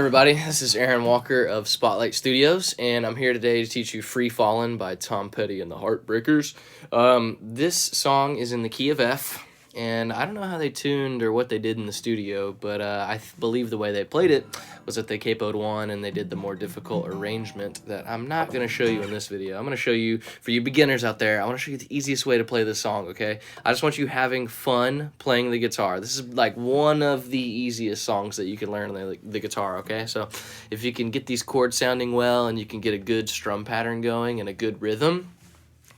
everybody, this is Aaron Walker of Spotlight Studios, and I'm here today to teach you Free Fallin' by Tom Petty and the Heartbreakers. This song is in the key of F, and I don't know how they tuned or what they did in the studio, but I believe the way they played it was that they capoed one and they did the more difficult arrangement that I'm not going to show you in this video. I'm going to show you, for you beginners out there, I want to show you the easiest way to play this song, okay? I just want you having fun playing the guitar. This is like one of the easiest songs that you can learn on the guitar, okay? So if you can get these chords sounding well and you can get a good strum pattern going and a good rhythm,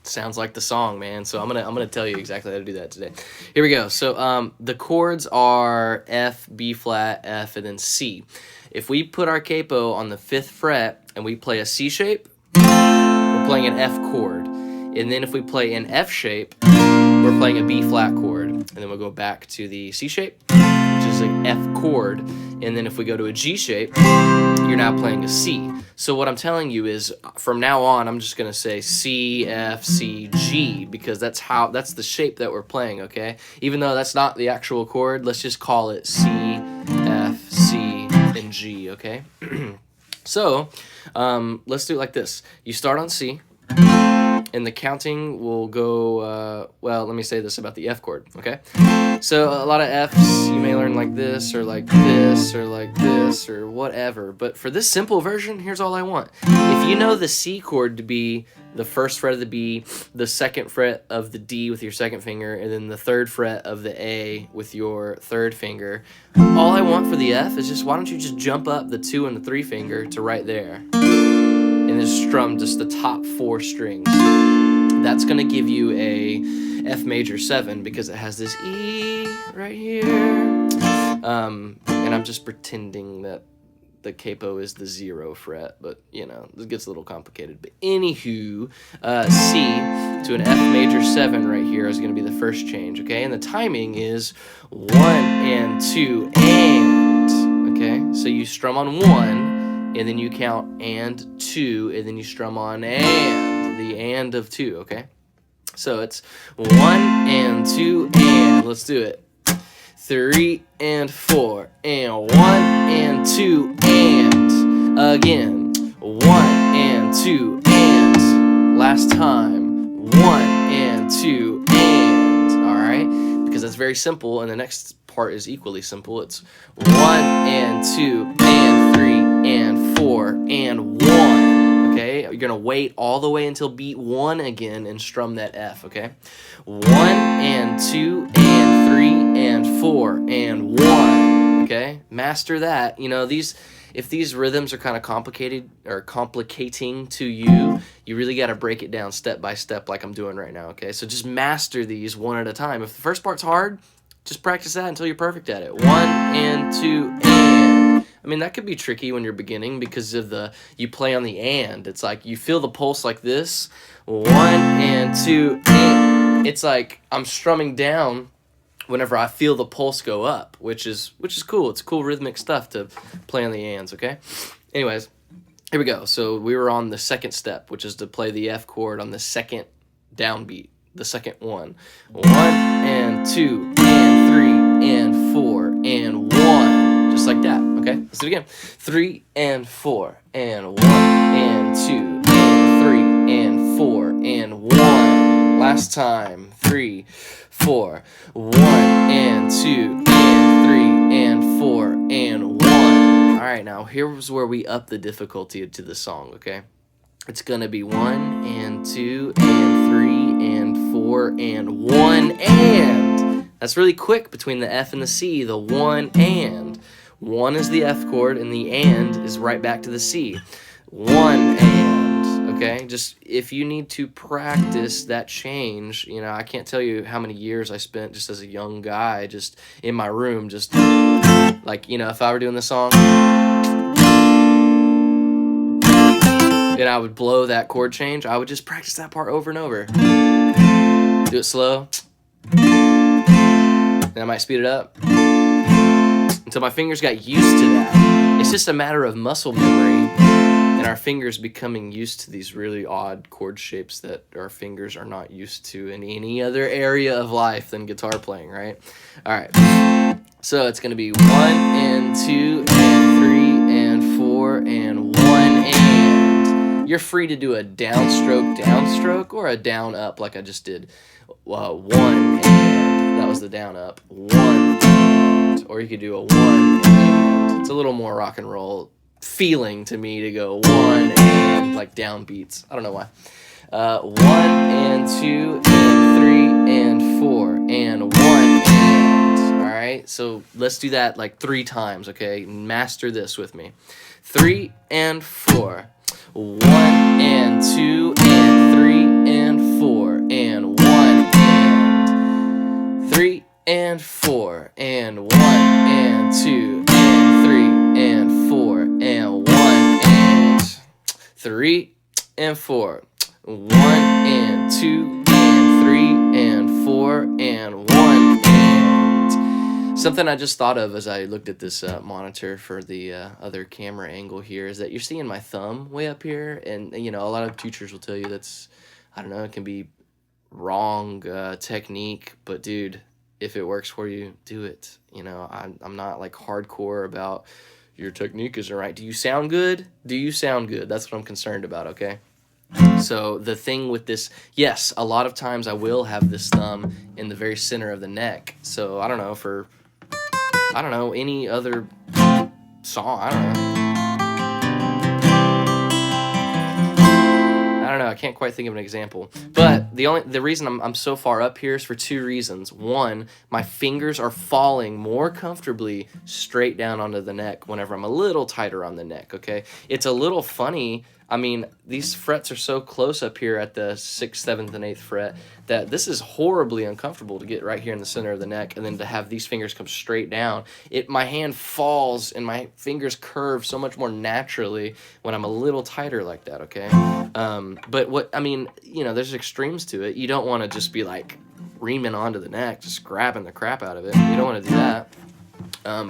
sounds like the song, man. So I'm gonna tell you exactly how to do that today. Here we go. So the chords are F, B flat, F, and then C. If we put our capo on the 5th fret and we play a C shape, we're playing an F chord. And then if we play an F shape, we're playing a B flat chord. And then we'll go back to the C shape, which is an F chord. And then if we go to a G shape, you're now playing a C. So what I'm telling you is, from now on, I'm just gonna say C, F, C, G, because that's the shape that we're playing, okay? Even though that's not the actual chord, let's just call it C, F, C, and G, okay? So, let's do it like this. You start on C, and the counting will go, well, let me say this about the F chord, okay? So a lot of Fs you may learn like this, or like this, or like this, or whatever. But for this simple version, here's all I want. If you know the C chord to be the 1st fret of the B, the 2nd fret of the D with your 2nd finger, and then the 3rd fret of the A with your 3rd finger, all I want for the F is just, why don't you just jump up the 2 and the 3 finger to right there, and just strum just the top 4 strings. That's going to give you a F major 7 because it has this E right here. And I'm just pretending that the capo is the 0 fret, but you know, it gets a little complicated. But anywho, C to an F major 7 right here is going to be the first change, okay? And the timing is 1 and 2 and, okay? So you strum on 1, and then you count and 2, and then you strum on and, the and of 2, okay? So it's 1 and 2 and, let's do it. 3 and 4 and 1 and 2 and, again. 1 and 2 and, last time. 1 and 2 and, alright? Because that's very simple, and the next part is equally simple. It's 1 and 2 and 3 and 4 and 1, okay? You're gonna wait all the way until beat 1 again and strum that F, okay? 1 and 2 and 3 and 4 and 1, okay? Master that. You know, if these rhythms are kind of complicated or complicating to you, you really got to break it down step by step like I'm doing right now, okay? So just master these one at a time. If the first part's hard, just practice that until you're perfect at it. 1 and 2 and. I mean, that could be tricky when you're beginning because of you play on the and. It's like you feel the pulse like this. 1 and 2 and. It's like I'm strumming down whenever I feel the pulse go up, which is cool. It's cool rhythmic stuff to play on the ands, okay? Anyways, here we go. So we were on the 2nd step, which is to play the F chord on the 2nd downbeat, the 2nd one. 1 and 2 and 3 and 4 and 1. Just like that, okay? Let's do it again. 3 and 4 and 1 and 2 and 3 and 4 and 1. Last time. 3, 4, 1 and 2 and 3 and 4 and 1. Alright, now here's where we up the difficulty to the song, okay? It's gonna be 1 and 2 and 3 and 4 and 1 and. That's really quick between the F and the C, the 1 and. 1 is the F chord and the and is right back to the C. 1 and, okay? Just if you need to practice that change, you know, I can't tell you how many years I spent just as a young guy just in my room, just like, you know, if I were doing the song, and I would blow that chord change, I would just practice that part over and over. Do it slow. Then I might speed it up until my fingers got used to that. It's just a matter of muscle memory and our fingers becoming used to these really odd chord shapes that our fingers are not used to in any other area of life than guitar playing, right? All right. So it's going to be 1 and 2 and 3 and You're free to do a downstroke, or a down up like I just did. 1 and that was the down up. 1 and, or you could do a 1 and. It's a little more rock and roll feeling to me to go 1 and like down beats. I don't know why. 1 and 2 and 3 and 4 and 1 and. All right, so let's do that like 3 times, okay? Master this with me. 3 and 4. 1 and 2 and 3 and 4 and 1 and 3 and 4 and 1 and 2 and 3 and 4 and 1 and 3 and 4. 1 and 2 and 3 and 4 and 1 and. Something I just thought of as I looked at this monitor for the other camera angle here is that you're seeing my thumb way up here, and you know, a lot of teachers will tell you that's, I don't know, it can be wrong technique, but dude, if it works for you, do it. You know, I'm not like hardcore about your technique isn't right. Do you sound good? Do you sound good? That's what I'm concerned about, okay? So the thing with this, yes, a lot of times I will have this thumb in the very center of the neck. So I don't know, for, I don't know, any other song, I don't know, I can't quite think of an example. But the reason I'm so far up here is for 2 reasons. One, my fingers are falling more comfortably straight down onto the neck whenever I'm a little tighter on the neck, okay? It's a little funny. I mean, these frets are so close up here at the 6th, 7th, and 8th fret that this is horribly uncomfortable to get right here in the center of the neck, and then to have these fingers come straight down. My hand falls and my fingers curve so much more naturally when I'm a little tighter like that, okay? But what, I mean, you know, there's extremes to it. You don't want to just be like reaming onto the neck, just grabbing the crap out of it. You don't want to do that.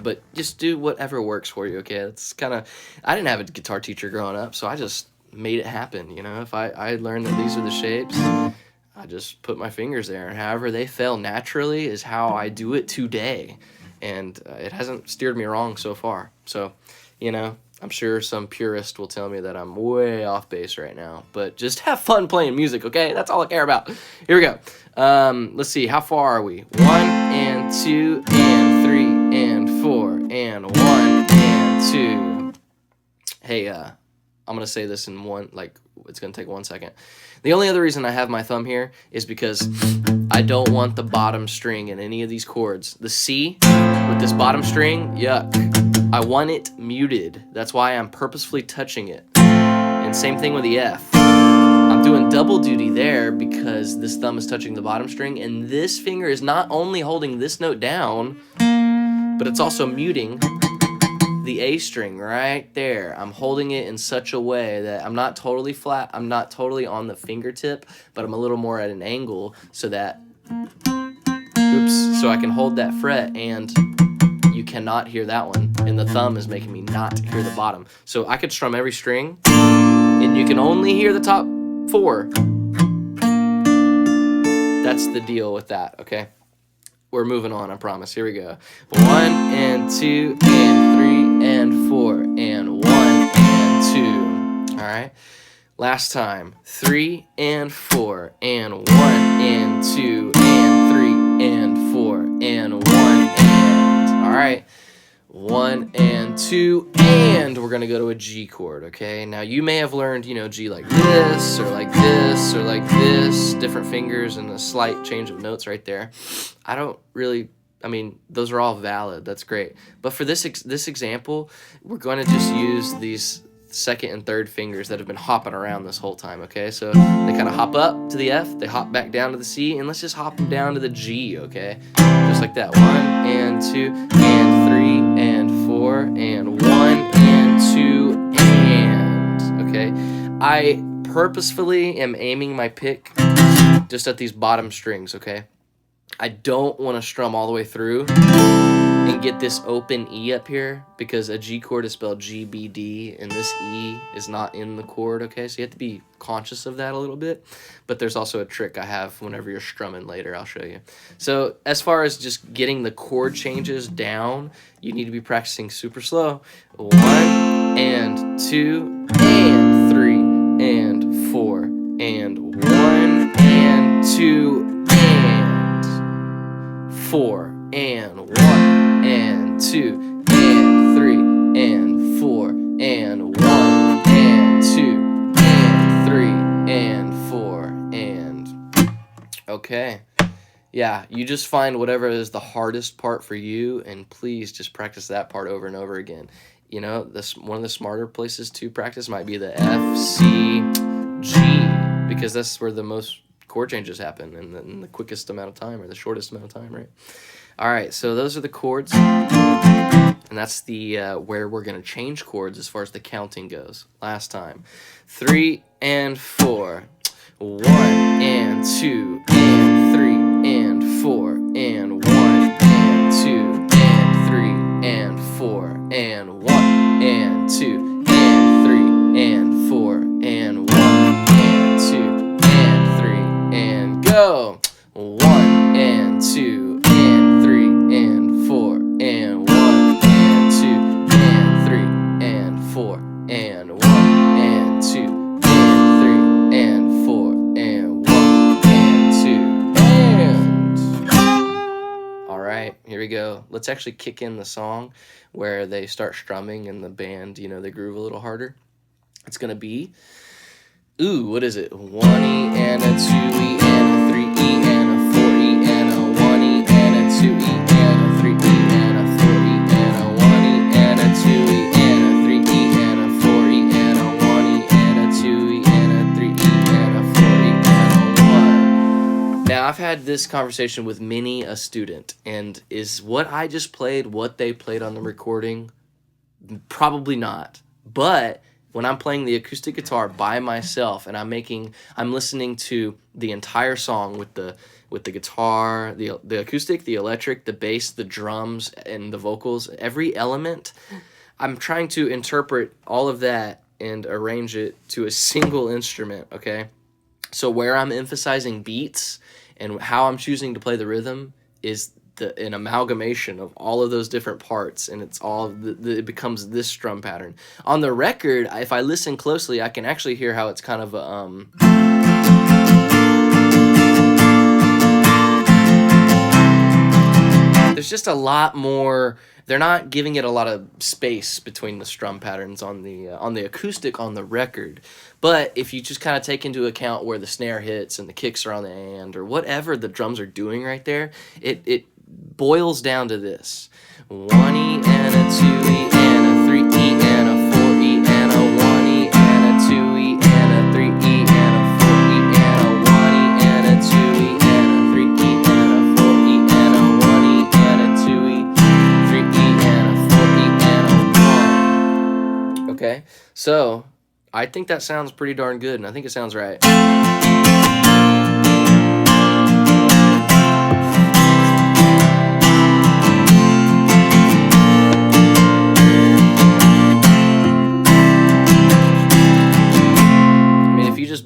But just do whatever works for you, okay? It's kind of, I didn't have a guitar teacher growing up, so I just made it happen, you know? If I learned that these are the shapes, I just put my fingers there, and however they fell naturally is how I do it today, and it hasn't steered me wrong so far. So, you know, I'm sure some purist will tell me that I'm way off base right now, but just have fun playing music, okay? That's all I care about. Here we go. Let's see, how far are we? 1 and 2 and 3 and 4 and 1 and 2. Hey, I'm gonna say this in one, like, it's gonna take 1 second. The only other reason I have my thumb here is because I don't want the bottom string in any of these chords. The C with this bottom string, yuck. I want it muted. That's why I'm purposefully touching it. And same thing with the F. I'm doing double duty there because this thumb is touching the bottom string, and this finger is not only holding this note down, but it's also muting the A string right there. I'm holding it in such a way that I'm not totally flat, I'm not totally on the fingertip, but I'm a little more at an angle so that, oops, so I can hold that fret, and you cannot hear that one, and the thumb is making me not hear the bottom. So I could strum every string, and you can only hear the top 4. That's the deal with that, okay? We're moving on, I promise. Here we go. 1 and 2 and 3 and 4 and 1 and 2. All right. Last time. 3 and 4 and 1 and 2 and 3 and 4 and 1 and. All right. 1 and 2 and we're gonna go to a G chord, okay? Now you may have learned, you know, G like this or like this or like this, different fingers and a slight change of notes right there. I don't really, I mean, those are all valid, that's great. But for this example, we're gonna just use these 2nd and 3rd fingers that have been hopping around this whole time, okay? So they kind of hop up to the F, they hop back down to the C, and let's just hop them down to the G, okay? Just like that. 1 and 2 and 3 and 4 and 1 and 2 and, okay? I purposefully am aiming my pick just at these bottom strings, okay? I don't want to strum all the way through and get this open E up here because a G chord is spelled G-B-D and this E is not in the chord, okay? So you have to be conscious of that a little bit. But there's also a trick I have whenever you're strumming later, I'll show you. So as far as just getting the chord changes down, you need to be practicing super slow. 1 and 2 and 3 and Okay. Yeah, you just find whatever is the hardest part for you, and please just practice that part over and over again. You know, one of the smarter places to practice might be the F, C, G, because that's where the most chord changes happen in the quickest amount of time, or the shortest amount of time, right? All right, so those are the chords, and that's the where we're going to change chords as far as the counting goes. Last time, 3 and 4, 1 and 2 and 3 and 4 and 1 and 2 and 3 and 4 and 1 and 2 and 3 and 4 and 1 and 2 and 3 and go. 1 and 2 and 3 and 4 and 1 and 2 and 3 and 4 and 1 and 2 and 3 and 4 and 1 and 2 and... All right, here we go. Let's actually kick in the song where they start strumming and the band, you know, they groove a little harder. It's gonna be, ooh, what is it? 1E and a 2E and a 3E and a 4E and a 1E and a 2E and a 3E and a 4E and a 1E and a 2E and a 3E and a 4E and a 1E and a 2E and a 3E and a 4E and a 1. Now, I've had this conversation with many a student, and is what I just played what they played on the recording? Probably not. But when I'm playing the acoustic guitar by myself and I'm listening to the entire song with the guitar, the acoustic, the electric, the bass, the drums, and the vocals, every element, I'm trying to interpret all of that and arrange it to a single instrument, okay? So where I'm emphasizing beats and how I'm choosing to play the rhythm is an amalgamation of all of those different parts, and it's all it becomes this strum pattern. On the record, if I listen closely, I can actually hear how it's kind of there's just a lot more. They're not giving it a lot of space between the strum patterns on the acoustic on the record. But if you just kind of take into account where the snare hits and the kicks are on the and, or whatever the drums are doing right there, it boils down to this: 1E and a 2E and a 3E and a 4E and a 1E and a 2E and a 3E and a 4E and a 1E and a 2E and a 3E and a 4E and a 1E and a 2E, 3E and a 4E and a 1. Okay, so I think that sounds pretty darn good, and I think it sounds right.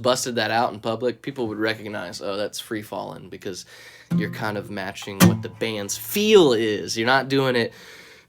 Busted that out in public, people would recognize, oh, that's Free Fallin', because you're kind of matching what the band's feel is. You're not doing it,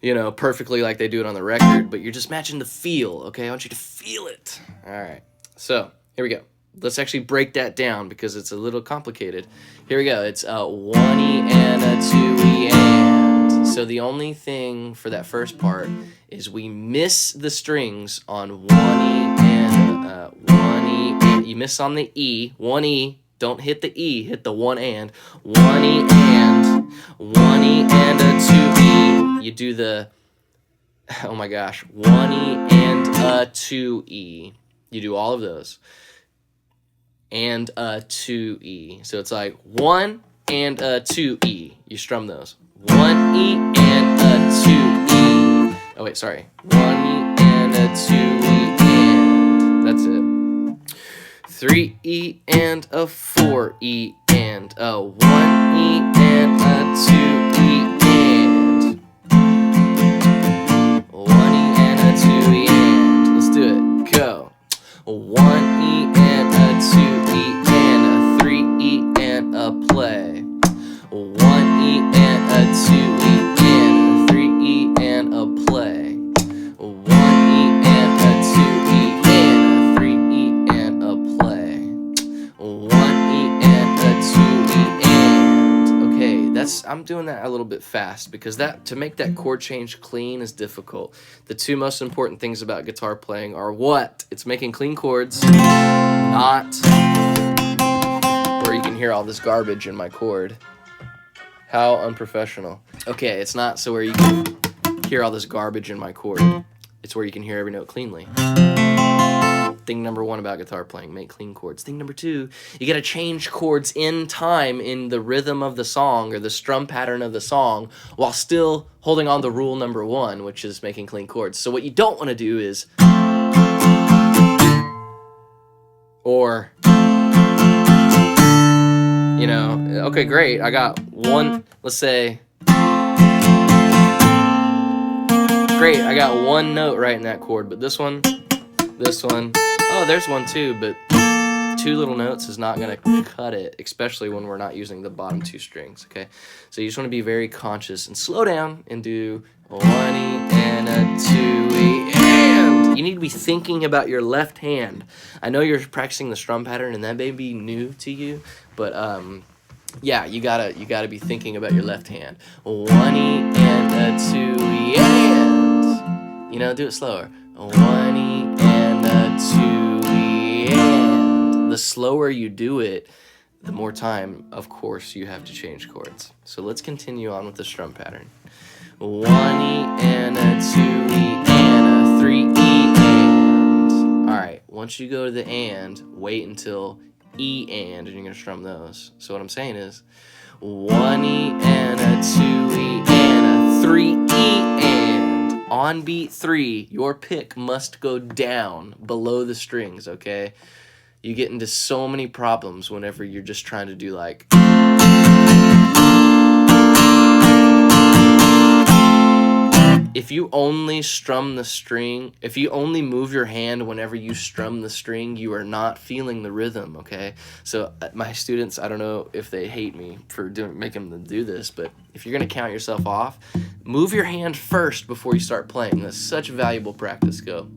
you know, perfectly like they do it on the record, but you're just matching the feel, okay? I want you to feel it. All right, so here we go. Let's actually break that down because it's a little complicated. Here we go. It's 1E and a 2E and. So the only thing for that first part is we miss the strings on 1E and 1E. You miss on the E, 1E, don't hit the E, hit the 1 and, 1E and, 1E and a 2E, you do the, oh my gosh, 1E and a 2E, you do all of those, and a 2E, so it's like 1 and a 2E, you strum those, 1E and a 2E, oh wait, sorry, 1E and a 2E and, that's it. 3E and a 4E and a 1E and a 2E and 1E and a 2E and. Let's do it. Go. 1E and a 2E and a 3E and a play. 1E and a 2E and a 3E and a play. 1E and a 2E and a 3E and a play. 1E and a 2E and. Okay, I'm doing that a little bit fast because to make that chord change clean is difficult. The two most important things about guitar playing are what? It's making clean chords, not where you can hear hear all this garbage in my chord. How unprofessional. Okay, it's not so where you can hear all this garbage in my chord. It's where you can hear every note cleanly. Thing number one about guitar playing, make clean chords. Thing number two, you gotta change chords in time in the rhythm of the song or the strum pattern of the song while still holding on to rule number one, which is making clean chords. So what you don't wanna do is, or, you know, okay, great, I got one, let's say, great, I got one note right in that chord, but this one, oh, there's one too, but two little notes is not gonna cut it, especially when we're not using the bottom two strings, okay? So you just wanna be very conscious and slow down and do a 1 E and a 2 E, and you need to be thinking about your left hand. I know you're practicing the strum pattern and that may be new to you, but yeah, you gotta be thinking about your left hand. 1 E and a 2 E, and, you know, do it slower. 1 E and a 2 E, and the slower you do it, the more time, of course, you have to change chords. So let's continue on with the strum pattern. 1 E and a 2 E and a 3 E, and. Alright, once you go to the and, wait until E and you're gonna strum those. So what I'm saying is 1 E and a 2 E and a 3 E, and on beat 3, your pick must go down below the strings, okay? You get into so many problems whenever you're just trying to do like. If you only strum the string, if you only move your hand whenever you strum the string, you are not feeling the rhythm, okay? So my students, I don't know if they hate me for making them do this, but if you're gonna count yourself off, move your hand first before you start playing. That's such valuable practice. Go.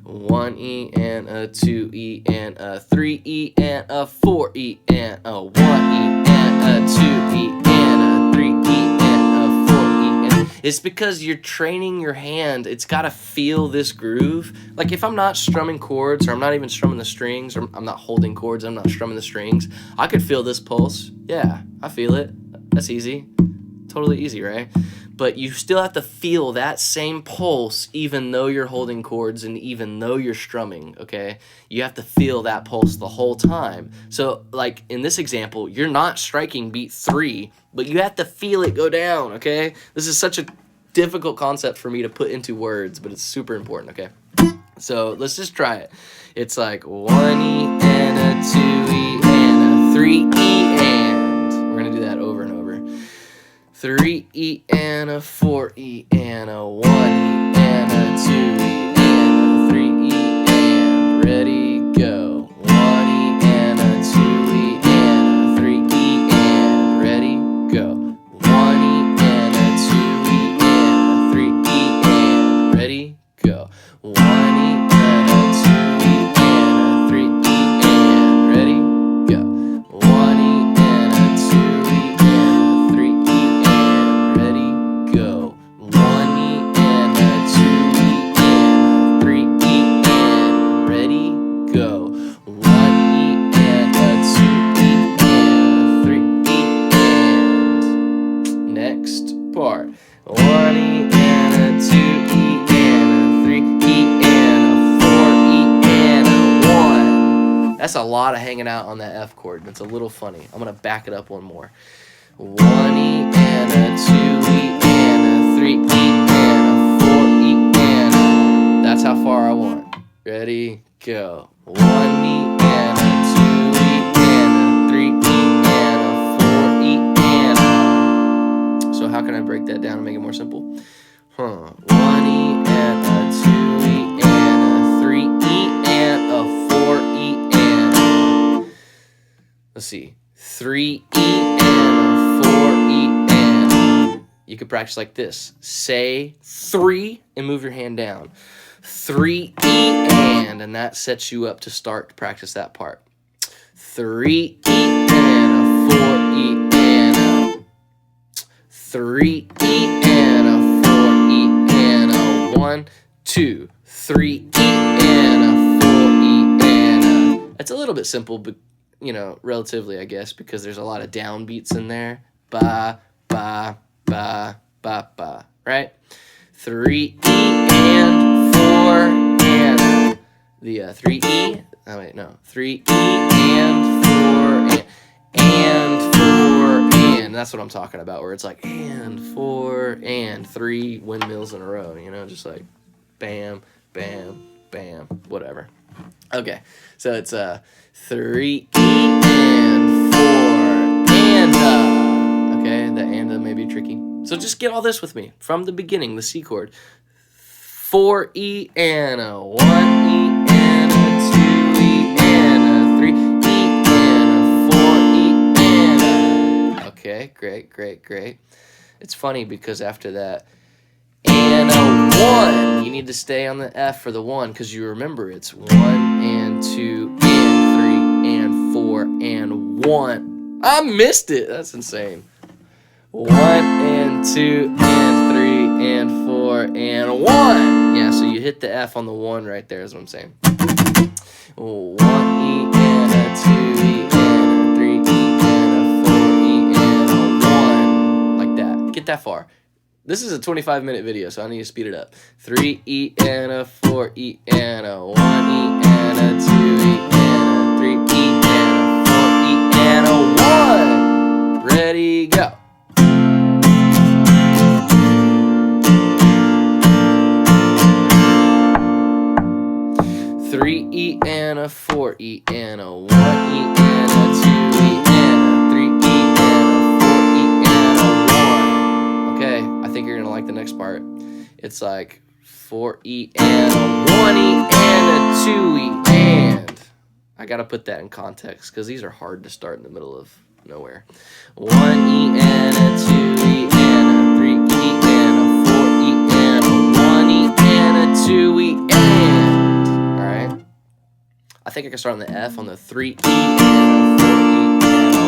1 E and a 2 E and a 3 E and a 4 E and a 1 E and a 2 E and a 3 E and a 4 E. And it's because you're training your hand. It's got to feel this groove. Like if I'm not strumming chords, or I'm not even strumming the strings, or I'm not holding chords, I'm not strumming the strings, I could feel this pulse. Yeah, I feel it. That's easy. Totally easy, right? But you still have to feel that same pulse even though you're holding chords and even though you're strumming, okay? You have to feel that pulse the whole time. So, like, in this example, you're not striking beat 3, but you have to feel it go down, okay? This is such a difficult concept for me to put into words, but it's super important, okay? So, let's just try it. It's like 1 E and a 2 E and a 3 E, and we're going to do that over and over. 3 E and a 4 E and a 1 E and a 2 E and a 3 E, and ready, go. 1 E and a 2 E and a 3 E, and ready, go. 1 E and a 2 E and a 3 E, and ready, go. 1 E and a 2 E and a 3 E, and ready, go. 1 E and a 2 E and a 3 E, ready, go. 1 E and a 2 E and a 3 E, and ready, go. 1 E and a 2 E and a 3 E, and next part. 1 E and a 2 E and a 3 E and a 4 E and a 1. That's a lot of hanging out on that F chord. It's a little funny. I'm gonna back it up one more. 1 E and a 2 E and a 3 E and a 4 E and a... That's how far I want. Ready, go. 1 E and a 2 E and a 3 E and a 4 E and a... So how can I break that down and make it more simple? 1 E and a 2 E and a 3 E and a 4 E and a... Let's see. 3 E and a 4 E and... You could practice like this. Say 3 and move your hand down. 3 E and that sets you up to start to practice that part. 3 E and a 4 E and a... 3 E and a 4 E and a 1, 2, 3 E and a 4 E and a... It's a little bit simple, but you know, relatively, I guess, because there's a lot of downbeats in there. Ba, ba, ba, ba, ba, right? 3 E and 4 and the 3 E. Oh wait, no, 3 E and 4 and 4 and. That's what I'm talking about, where it's like and 4 and 3 windmills in a row. You know, just like bam, bam, bam, whatever. Okay, so it's 3 E and 4 and okay, the and may be tricky. So just get all this with me from the beginning. The C chord: 4 E and a 1 E and a 2 E and a 3 E and a 4 E and a. Okay, great, great, great. It's funny because after that and a 1, you need to stay on the F for the 1 because you remember it's 1 and 2 and 3 and 4 and 1. I missed it. That's insane. 1 and 2 and 3 and 4 and 1. Yeah, so you hit the F on the 1 right there is what I'm saying. 1 E and a 2 E and a 3 E and a 4 E and a 1. Like that. Get that far. This is a 25-minute video, so I need to speed it up. 3 E and a 4 E and a 1 E and a 2 E and a 3 E and a 4 E and a 1. Ready, go. 3 E and a 4 E and a 1 E and a 2 E and a 3 E and a 4 E and a 1. Okay, I think you're gonna like the next part. It's like 4 E and a 1 E and a 2 E and. I gotta put that in context because these are hard to start in the middle of nowhere. 1 E and a 2 E and a 3 E and a 4 E and a 1 E and a 2 E and. I think I can start on the F on the 3 E and a 4 E and a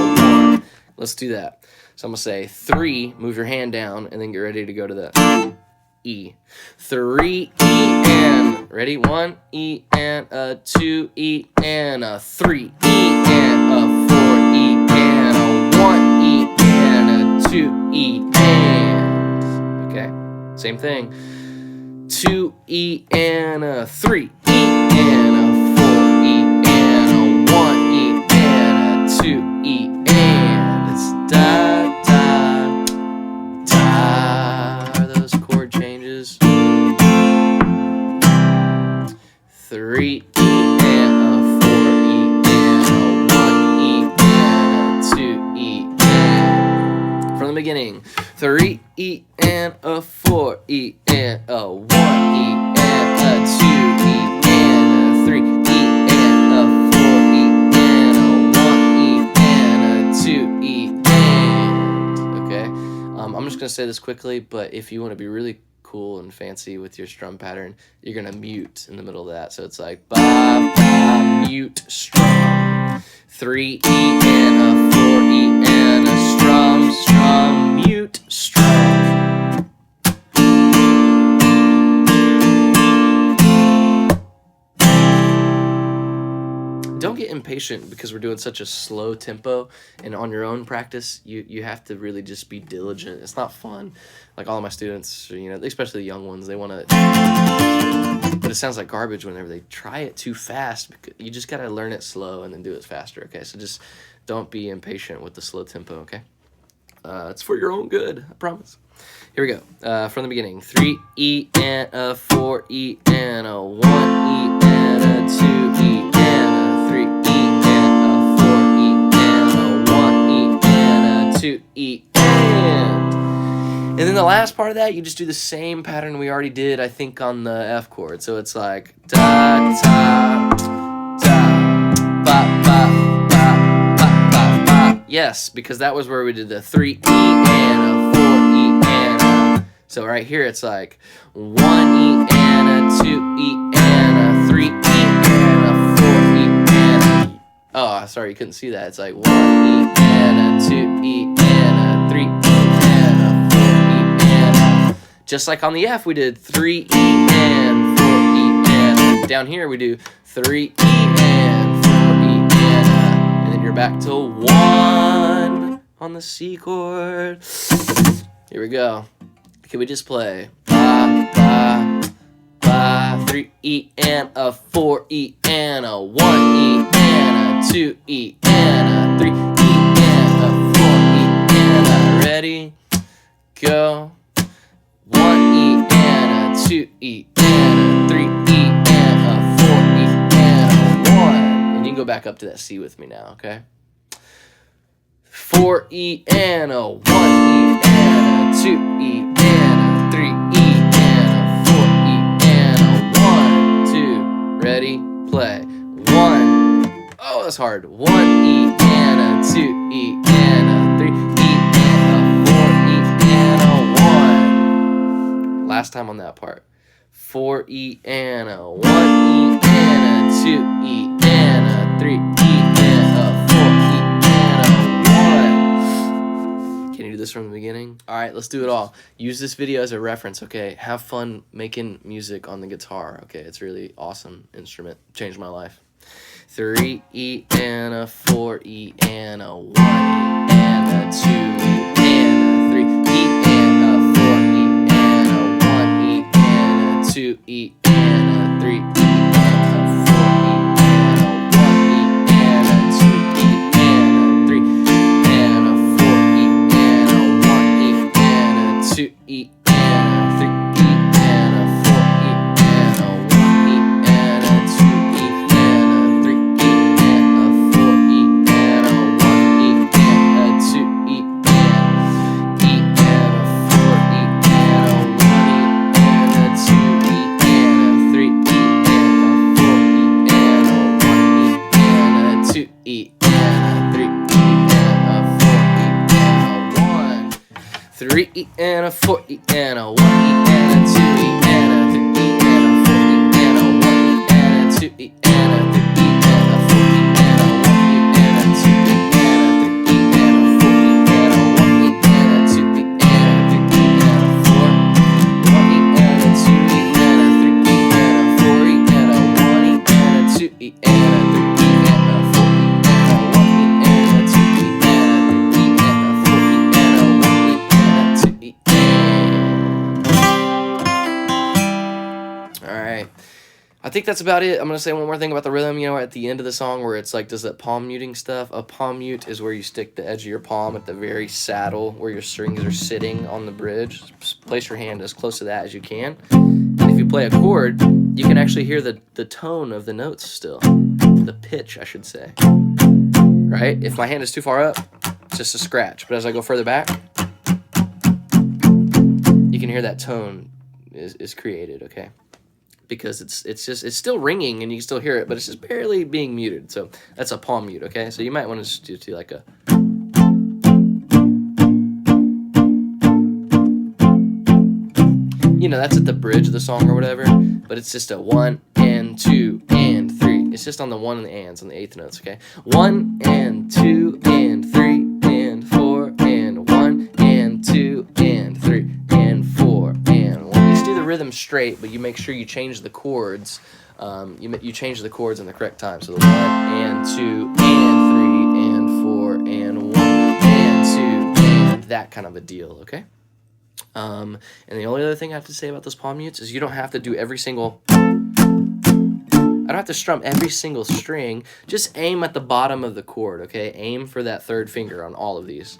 1. Let's do that. So I'm going to say 3, move your hand down, and then get ready to go to the E. 3 E and, ready? 1 E and a 2 E and a 3 E and a 4 E and a 1 E and a 2 E and. Okay, same thing. 2 E and a 3 E and a 4 E and a 1 E and a 2 E and. It's da da da. Are those chord changes? 3 E and a 4 E and a 1 E and a 2 E and. From the beginning. 3 E and a 4 E and a 1 E and a 2 E and a 3 E and a 4 E and a 1 E and a 2 E and. Okay, I'm just gonna say this quickly, but if you want to be really cool and fancy with your strum pattern, you're gonna mute in the middle of that. So it's like ba ba mute strum. 3 E and a 4 E and a strum strum mute strum. Don't get impatient because we're doing such a slow tempo, and on your own practice, you have to really just be diligent. It's not fun. Like all of my students, you know, especially the young ones, they want to, but it sounds like garbage whenever they try it too fast. You just got to learn it slow and then do it faster, okay? So just don't be impatient with the slow tempo, okay? It's for your own good, I promise. Here we go. From the beginning. 3 E and a 4 E and a 1 E and a 2 E and a 3 E and a 4 E and a 1 E and a 2 E and. And then the last part of that, you just do the same pattern we already did, I think, on the F chord. So it's like da da da ba ba ba ba ba ba. Yes, because that was where we did the 3 E and a 4 E and a. So right here it's like 1 E and a 2 E and a 3 E and a 4 E and a. Oh, sorry, you couldn't see that. It's like 1 E and a 2 E and a 3 E and a 4 E and a. Just like on the F, we did 3 E and 4 E and. Down here we do 3 E and 4 E and. And then your you're back to 1 on the C chord. Here we go. Can we just play? Ba, ba, ba, 3 E and a 4 E and a 1 E and a 2 E and a 3 E and a 4 E and a. Ready? Go. 1 E and a 2 E and a 3 E and a 4 E and a 1. And you can go back up to that C with me now, okay? 4 E and a 1 E and a 2 E and a 3 E and a 4 E and a 1, 2. Ready? Play. 1. Oh, that's hard. 1 E and a 2 E and a 3 E and a 4 E and a 1. Last time on that part. 4 E and a 1 E and a 2 E and a 3 E and a 4 E and a 1. Can you do this from the beginning? All right, let's do it all. Use this video as a reference, okay? Have fun making music on the guitar, okay? It's a really awesome instrument. Changed my life. 3 E and a 4 E and a 1 E and a 2 E and a 3 E and a 4 E and a 1 E and a 2 E and a 3 E and a 4 E and a 1 E and a 2 E and a 3 and a 4 E and a 1 E and a 2 E and a 3 E and a 4 E and a 1 E and a 2 E and a 3 E and a 4 E and a 1 E and a 2 E and a 4 E and a 1 E and a 2 E and a 3 E and a 4 E and a 1 E and a 2 E and a 3 E and a 4 E and a 1. 3 E and a 4 E and a 1 E and a 2 E and a 3 E and a 4 E and a 1 E and a 2 E and a 3 E and a 4 E and a 1 E and a 2 E and a 3 E and a 4 E and a 1 E and a 2 E and a 3 E and a 4 1 E and a 2 E and a 3 E and a 4 E and a 1 E and a 2 E and a 3 E and a 4 E and a 1 E and a 2 E and a 3 E and a 4 E and a 1 E and a 2 E and. All right. I think that's about it. I'm going to say one more thing about the rhythm. You know, at the end of the song where it's like, does that palm muting stuff? A palm mute is where you stick the edge of your palm at the very saddle where your strings are sitting on the bridge. Just place your hand as close to that as you can. And if you play a chord, you can actually hear the tone of the notes still. The pitch, I should say. Right? If my hand is too far up, it's just a scratch. But as I go further back, you can hear that tone is created, okay? Because it's still ringing and you can still hear it, but it's just barely being muted. So that's a palm mute, okay? So you might want to just do like a. You know, that's at the bridge of the song or whatever, but it's just a 1 and 2 and 3. It's just on the 1 and the ands on the 8th notes, okay? 1 and 2 and 3 and 4 and 1 and 2 and 3 and 4 and 1. You just do the rhythm straight, but you make sure you change the chords. You change the chords in the correct time. So the 1 and 2 and 3 and 4 and 1 and 2 and that kind of a deal, okay? And the only other thing I have to say about those palm mutes is you don't have to do every single. I don't have to strum every single string. Just aim at the bottom of the chord, okay? Aim for that third finger on all of these.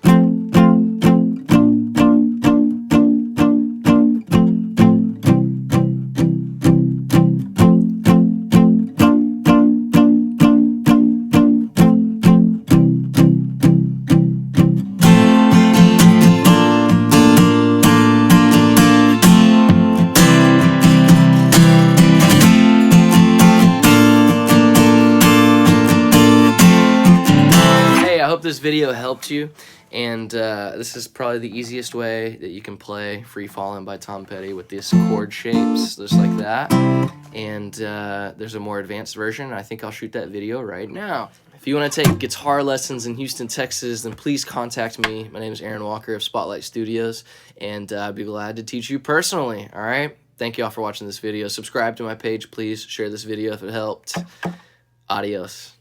This video helped you, and this is probably the easiest way that you can play Free Fallin' by Tom Petty with these chord shapes just like that. And there's a more advanced version. I think I'll shoot that video right now. If you want to take guitar lessons in Houston, Texas, then please contact me. My name is Aaron Walker of Spotlight Studios, and I'd be glad to teach you personally. All right, thank you all for watching this video. Subscribe to my page, please. Share this video if it helped. Adios.